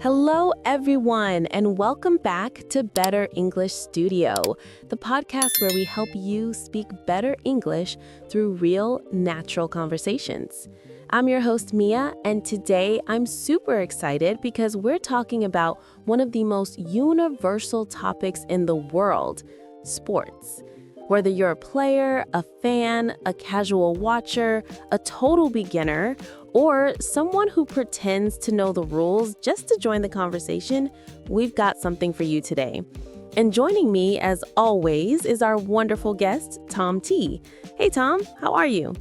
Hello, everyone, and welcome back to Better English Studio, the podcast where we help you speak better English through real, natural conversations. I'm your host, Mia, and today I'm super excited because we're talking about one of the most universal topics in the world, sports. Whether you're a player, a fan, a casual watcher, a total beginner, or someone who pretends to know the rules just to join the conversation, we've got something for you today. And joining me, as always, is our wonderful guest, Tom T. Hey, Tom, how are you?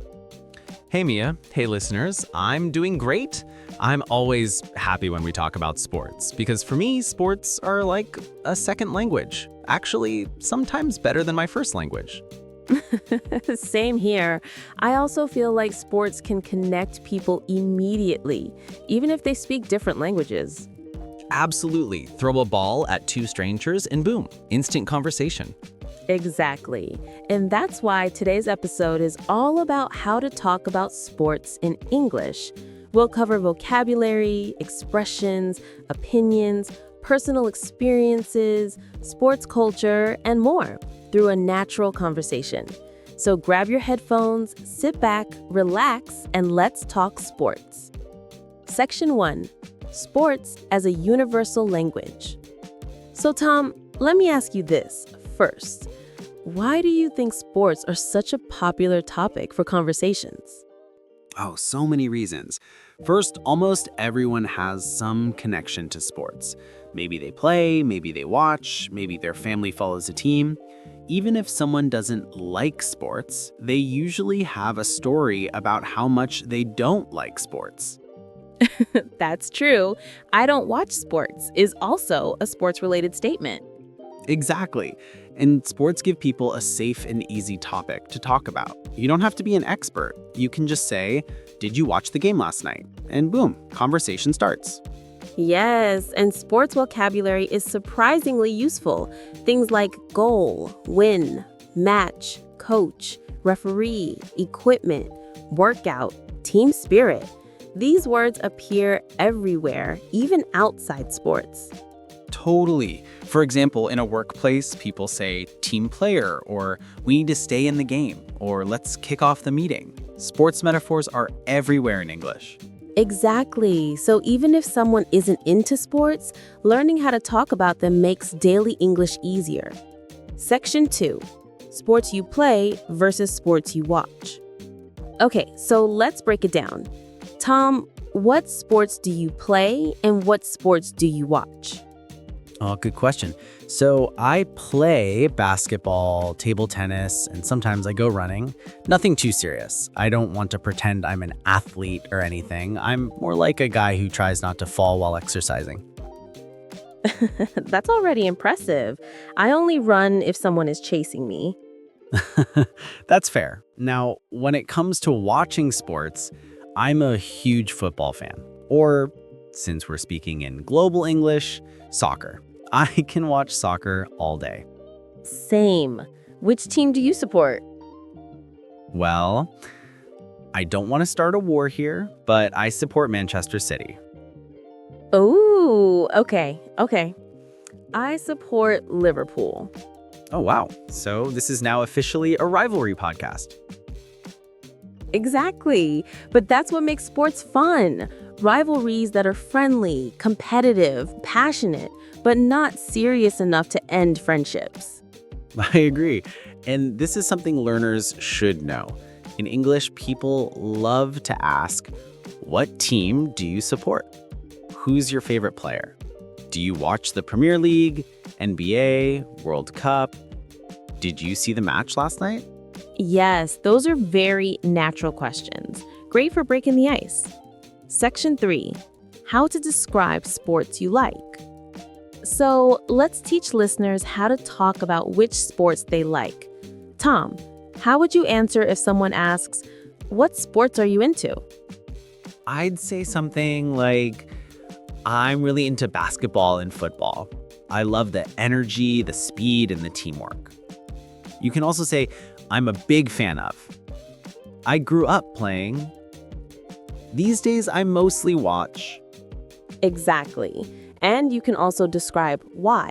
Hey, Mia. Hey, listeners. I'm doing great. I'm always happy when we talk about sports because for me, sports are like a second language. Actually, sometimes better than my first language. Same here. I also feel like sports can connect people immediately, even if they speak different languages. Absolutely. Throw a ball at two strangers and boom, instant conversation. Exactly. And that's why today's episode is all about how to talk about sports in English. We'll cover vocabulary, expressions, opinions, personal experiences, sports culture, and more through a natural conversation. So grab your headphones, sit back, relax, and let's talk sports. Section 1. Sports as a universal language. So Tom, let me ask you this first. Why do you think sports are such a popular topic for conversations? Oh, so many reasons. First, almost everyone has some connection to sports. Maybe they play, maybe they watch, maybe their family follows a team. Even if someone doesn't like sports, they usually have a story about how much they don't like sports. That's true. I don't watch sports is also a sports-related statement. Exactly. And sports give people a safe and easy topic to talk about. You don't have to be an expert. You can just say, "Did you watch the game last night?" And boom, conversation starts. Yes, and sports vocabulary is surprisingly useful. Things like goal, win, match, coach, referee, equipment, workout, team spirit. These words appear everywhere, even outside sports. Totally. For example, in a workplace, people say team player, or we need to stay in the game, or let's kick off the meeting. Sports metaphors are everywhere in English. Exactly. So even if someone isn't into sports, learning how to talk about them makes daily English easier. Section 2. Sports you play versus sports you watch. Okay, so let's break it down. Tom, what sports do you play and what sports do you watch? Oh, good question. So I play basketball, table tennis, and sometimes I go running. Nothing too serious. I don't want to pretend I'm an athlete or anything. I'm more like a guy who tries not to fall while exercising. That's already impressive. I only run if someone is chasing me. That's fair. Now, when it comes to watching sports, I'm a huge football fan. Or, since we're speaking in global English, soccer. I can watch soccer all day. Same. Which team do you support? Well, I don't want to start a war here, but I support Manchester City. Ooh, okay. I support Liverpool. Oh, wow. So this is now officially a rivalry podcast. Exactly. But that's what makes sports fun. Rivalries that are friendly, competitive, passionate, but not serious enough to end friendships. I agree. And this is something learners should know. In English, people love to ask, what team do you support? Who's your favorite player? Do you watch the Premier League, NBA, World Cup? Did you see the match last night? Yes, those are very natural questions. Great for breaking the ice. Section 3. How to describe sports you like. So let's teach listeners how to talk about which sports they like. Tom, how would you answer if someone asks, what sports are you into? I'd say something like, I'm really into basketball and football. I love the energy, the speed, and the teamwork. You can also say, I'm a big fan of. I grew up playing. These days, I mostly watch. Exactly. And you can also describe why.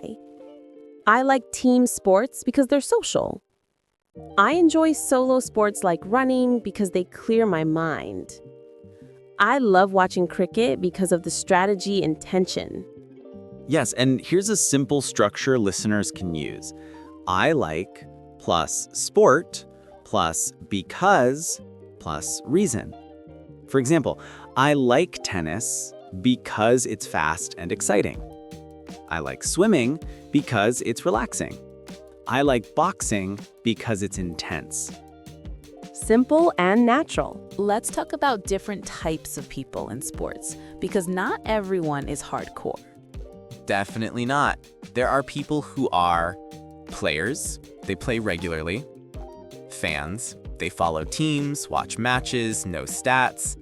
I like team sports because they're social. I enjoy solo sports like running because they clear my mind. I love watching cricket because of the strategy and tension. Yes, and here's a simple structure listeners can use. I like plus sport plus because plus reason. For example, I like tennis because it's fast and exciting. I like swimming because it's relaxing. I like boxing because it's intense. Simple and natural. Let's talk about different types of people in sports, because not everyone is hardcore. Definitely not. There are people who are players, they play regularly. Fans, they follow teams, watch matches, know stats.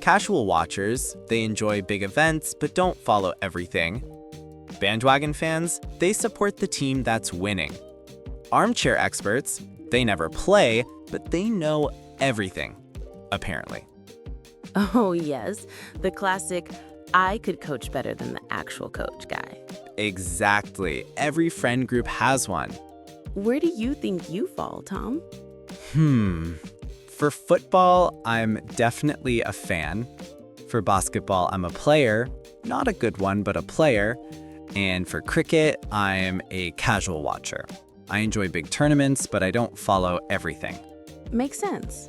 Casual watchers, they enjoy big events but don't follow everything. Bandwagon fans, they support the team that's winning. Armchair experts, they never play, but they know everything, apparently. Oh, yes. The classic, I could coach better than the actual coach guy. Exactly. Every friend group has one. Where do you think you fall, Tom? For football, I'm definitely a fan. For basketball, I'm a player. Not a good one, but a player. And for cricket, I'm a casual watcher. I enjoy big tournaments, but I don't follow everything. Makes sense.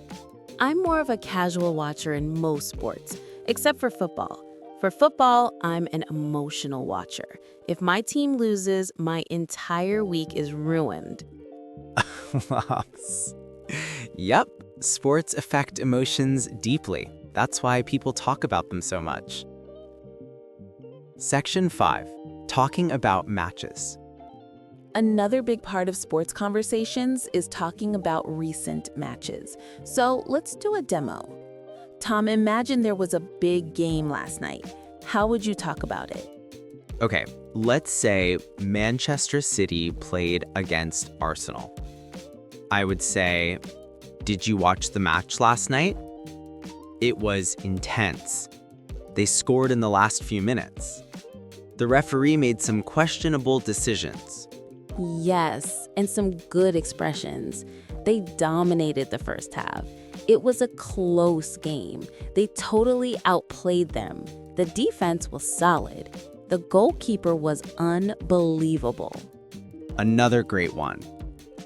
I'm more of a casual watcher in most sports, except for football. For football, I'm an emotional watcher. If my team loses, my entire week is ruined. Yep, sports affect emotions deeply. That's why people talk about them so much. Section 5. Talking about matches. Another big part of sports conversations is talking about recent matches. So let's do a demo. Tom, imagine there was a big game last night. How would you talk about it? Okay, let's say Manchester City played against Arsenal. I would say, did you watch the match last night? It was intense. They scored in the last few minutes. The referee made some questionable decisions. Yes, and some good expressions. They dominated the first half. It was a close game. They totally outplayed them. The defense was solid. The goalkeeper was unbelievable. Another great one.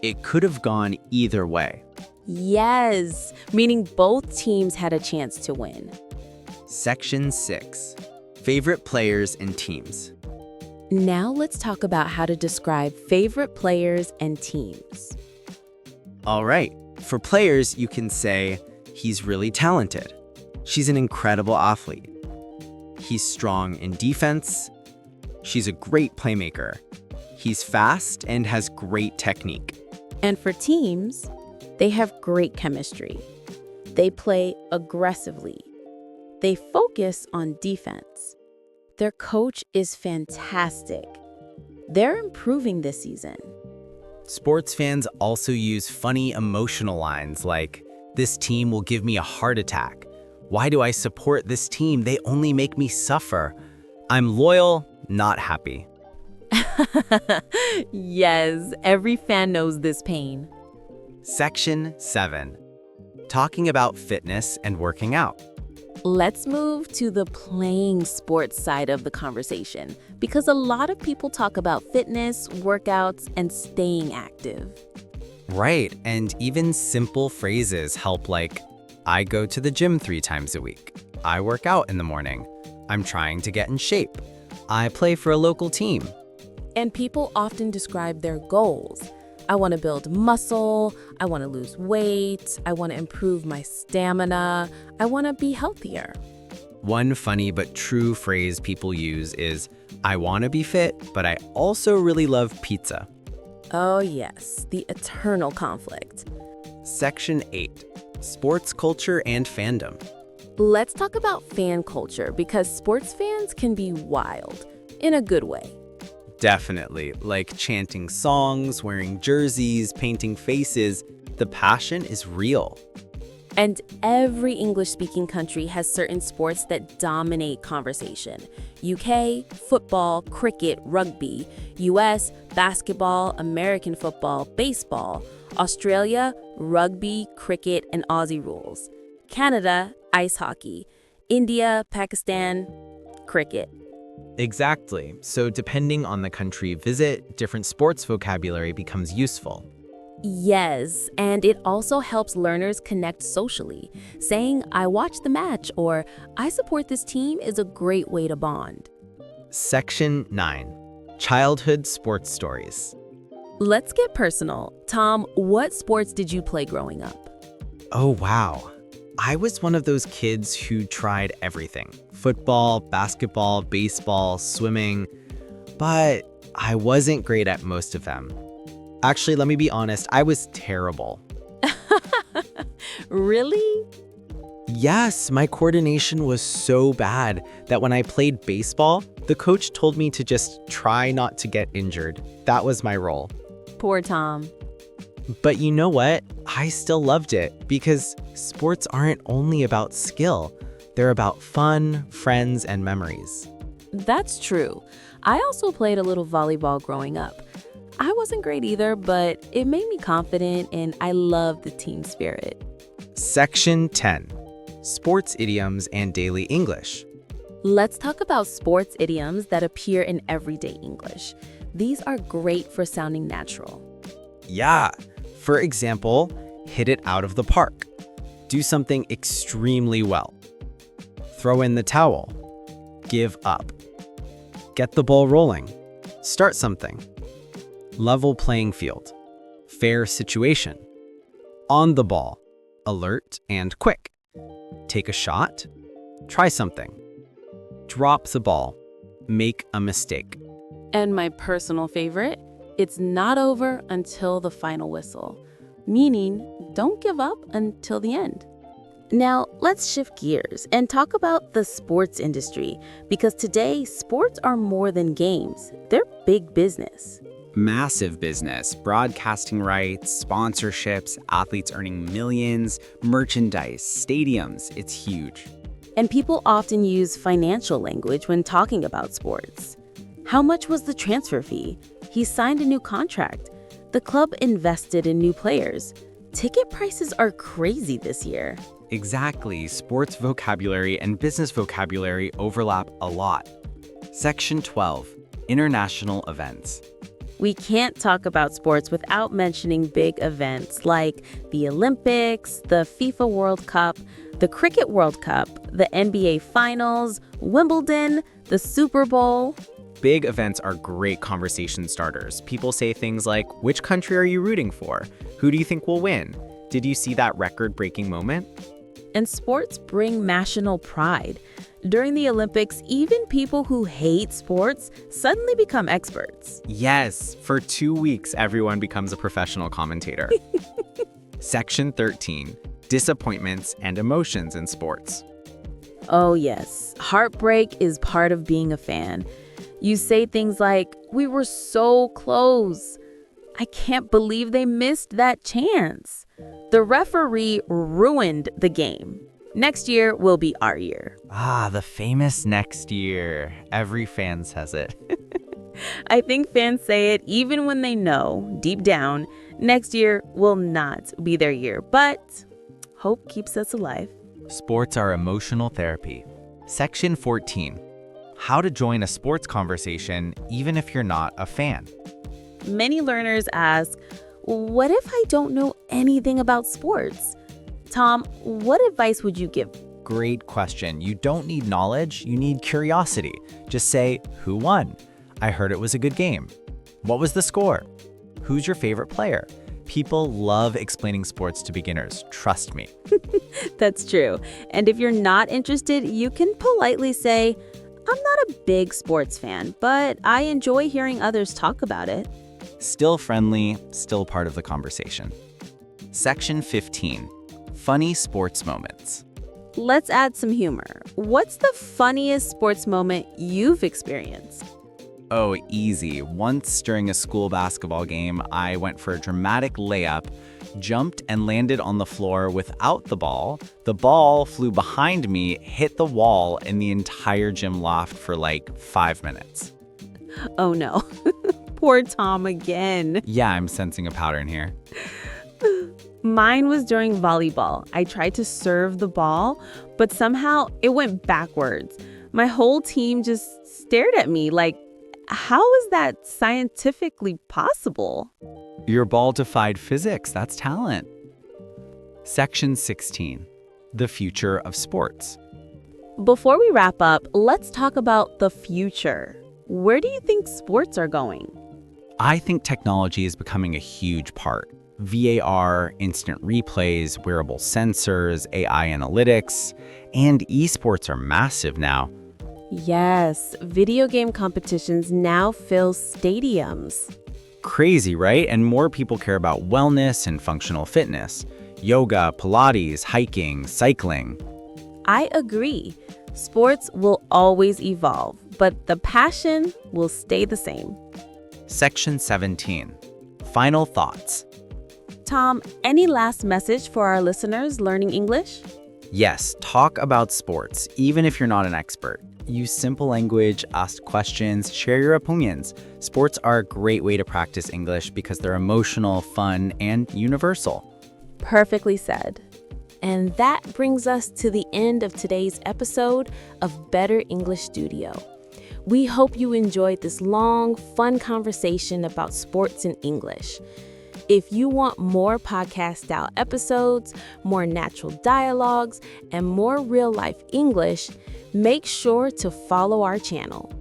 It could have gone either way. Yes, meaning both teams had a chance to win. Section 6. Favorite players and teams. Now let's talk about how to describe favorite players and teams. All right, for players, you can say, he's really talented. She's an incredible athlete. He's strong in defense. She's a great playmaker. He's fast and has great technique. And for teams, they have great chemistry. They play aggressively. They focus on defense. Their coach is fantastic. They're improving this season. Sports fans also use funny emotional lines like, this team will give me a heart attack. Why do I support this team? They only make me suffer. I'm loyal, not happy. Yes, every fan knows this pain. Section 7. Talking about fitness and working out. Let's move to the playing sports side of the conversation, because a lot of people talk about fitness, workouts, and staying active. Right, and even simple phrases help, like, I go to the gym 3 times a week. I work out in the morning. I'm trying to get in shape. I play for a local team. And people often describe their goals. I want to build muscle, I want to lose weight, I want to improve my stamina, I want to be healthier. One funny but true phrase people use is, I want to be fit, but I also really love pizza. Oh yes, the eternal conflict. Section 8. Sports culture and fandom. Let's talk about fan culture, because sports fans can be wild, in a good way. Definitely, like chanting songs, wearing jerseys, painting faces. The passion is real. And every English-speaking country has certain sports that dominate conversation. UK, football, cricket, rugby. US, basketball, American football, baseball. Australia, rugby, cricket, and Aussie rules. Canada, ice hockey. India, Pakistan, cricket. Exactly. So depending on the country you visit, different sports vocabulary becomes useful. Yes, and it also helps learners connect socially. Saying, I watched the match or I support this team is a great way to bond. Section 9. Childhood sports stories. Let's get personal. Tom, what sports did you play growing up? Oh, wow. I was one of those kids who tried everything. Football, basketball, baseball, swimming. But I wasn't great at most of them. Actually, let me be honest, I was terrible. Really? Yes, my coordination was so bad that when I played baseball, the coach told me to just try not to get injured. That was my role. Poor Tom. But you know what? I still loved it because sports aren't only about skill. They're about fun, friends, and memories. That's true. I also played a little volleyball growing up. I wasn't great either, but it made me confident and I loved the team spirit. Section 10. Sports idioms and daily English. Let's talk about sports idioms that appear in everyday English. These are great for sounding natural. Yeah. For example, hit it out of the park. Do something extremely well. Throw in the towel. Give up. Get the ball rolling. Start something. Level playing field. Fair situation. On the ball. Alert and quick. Take a shot. Try something. Drop the ball. Make a mistake. And my personal favorite, it's not over until the final whistle, meaning don't give up until the end. Now, let's shift gears and talk about the sports industry, because today, sports are more than games. They're big business. Massive business, broadcasting rights, sponsorships, athletes earning millions, merchandise, stadiums. It's huge. And people often use financial language when talking about sports. How much was the transfer fee? He signed a new contract. The club invested in new players. Ticket prices are crazy this year. Exactly. Sports vocabulary and business vocabulary overlap a lot. Section 12. International events. We can't talk about sports without mentioning big events like the Olympics, the FIFA World Cup, the Cricket World Cup, the NBA Finals, Wimbledon, the Super Bowl. Big events are great conversation starters. People say things like, which country are you rooting for? Who do you think will win? Did you see that record-breaking moment? And sports bring national pride. During the Olympics, even people who hate sports suddenly become experts. Yes, for 2 weeks, everyone becomes a professional commentator. Section 13, disappointments and emotions in sports. Oh yes, heartbreak is part of being a fan. You say things like, we were so close. I can't believe they missed that chance. The referee ruined the game. Next year will be our year. Ah, the famous next year. Every fan says it. I think fans say it even when they know, deep down, next year will not be their year. But hope keeps us alive. Sports are emotional therapy. Section 14. How to join a sports conversation even if you're not a fan. Many learners ask, what if I don't know anything about sports? Tom, what advice would you give? Great question. You don't need knowledge, you need curiosity. Just say, who won? I heard it was a good game. What was the score? Who's your favorite player? People love explaining sports to beginners, trust me. That's true. And if you're not interested, you can politely say, I'm not a big sports fan, but I enjoy hearing others talk about it. Still friendly, still part of the conversation. Section 15. Funny sports moments. Let's add some humor. What's the funniest sports moment you've experienced? Oh, easy. Once during a school basketball game, I went for a dramatic layup, jumped and landed on the floor without the ball. The ball flew behind me, hit the wall, and the entire gym laughed for like 5 minutes. Oh no. Poor Tom again. Yeah, I'm sensing a pattern here. Mine was during volleyball. I tried to serve the ball, but somehow it went backwards. My whole team just stared at me like, how is that scientifically possible? Your ball defied physics. That's talent. Section 16. The future of sports. Before we wrap up, let's talk about the future. Where do you think sports are going? I think technology is becoming a huge part. VAR, instant replays, wearable sensors, AI analytics, and esports are massive now. Yes, video game competitions now fill stadiums. Crazy, right? And more people care about wellness and functional fitness. Yoga, Pilates, hiking, cycling. I agree. Sports will always evolve, but the passion will stay the same. Section 17. Final thoughts. Tom, any last message for our listeners learning English? Yes, talk about sports, even if you're not an expert. Use simple language, ask questions, share your opinions. Sports are a great way to practice English because they're emotional, fun, and universal. Perfectly said. And that brings us to the end of today's episode of Better English Studio. We hope you enjoyed this long, fun conversation about sports in English. If you want more podcast-style episodes, more natural dialogues, and more real-life English, make sure to follow our channel.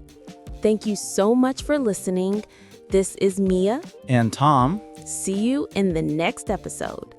Thank you so much for listening. This is Mia. And Tom. See you in the next episode.